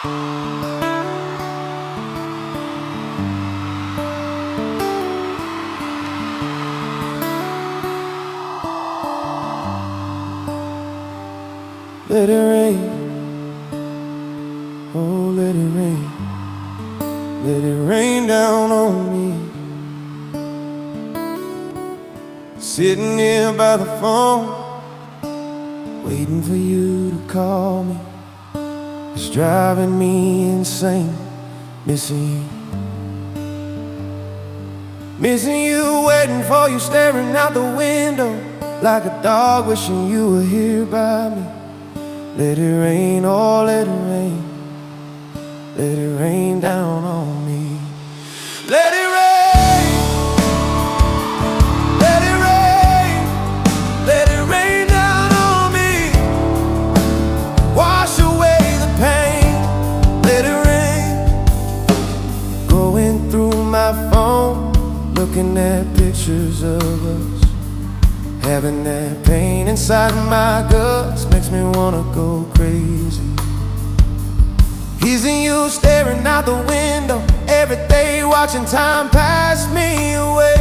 Let it rain, oh let it rain. Let it rain down on me. Sitting here by the phone, waiting for you to call me. It's driving me insane, missing you. Missing you, waiting for you, staring out the window like a dog wishing you were here by me. Let it rain, oh let it rain. Let it rain down on me. Let it rain. Let it rain. Let it rain down on me. Wash away the pain. Let it rain. Going through my phone, looking at pictures of us. Having that pain inside my guts makes me wanna go crazy. Hearing you staring out the window every day, watching time pass me away,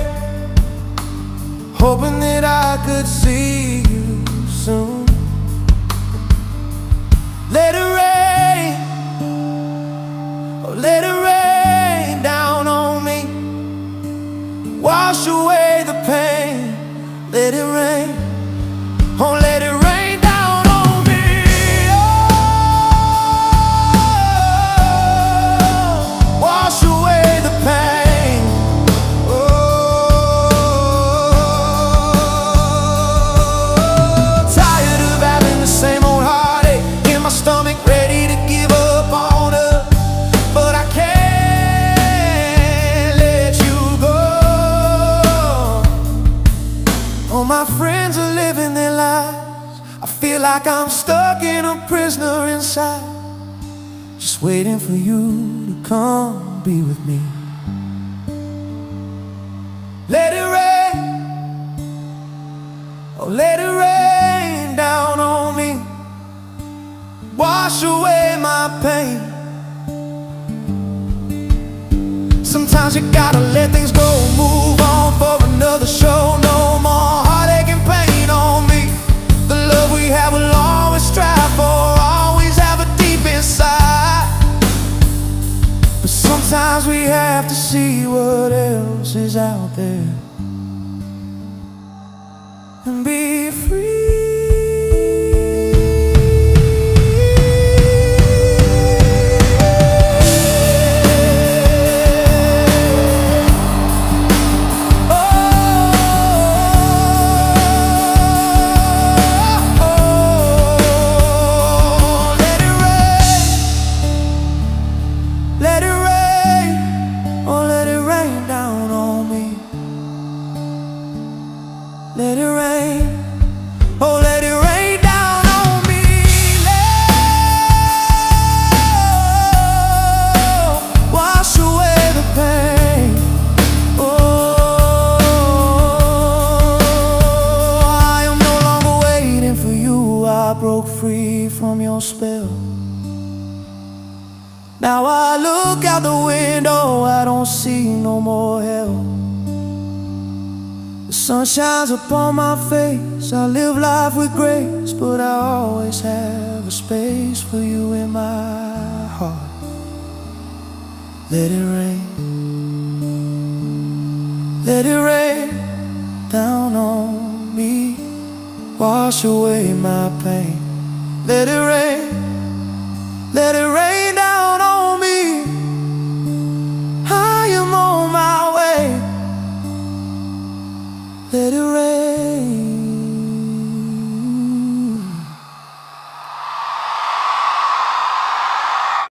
hoping that I could see you soon. Let it rain, oh let it rain down on me. Wash away the pain. Let it rain, oh let it rain down on me. Oh, wash away the pain. Oh, tired of having the same old heartache in my stomach, ready to give up on us, but I can't let you go. All my friends are living their lives. I feel like I'm stuck in a prisoner inside, just waiting for you to come be with me. Let it rain, oh let it rain down on me. Wash away my pain. Sometimes you gotta let things go, move on for another show. No more heartache and pain on me. The love we have will always strive for, always have it deep inside. But sometimes we have to see what else is out there and be free. Let it rain, oh let it rain down on me. Let wash away the pain. Oh, I am no longer waiting for you. I broke free from your spell. Now I look out the window, I don't see no more hell. The sun shines upon my face, I live life with grace, but I always have a space for you in my heart. Let it rain, let it rain down on me. Wash away my pain. Let it rain, let it rain down on me. I am on my way. Let it rain.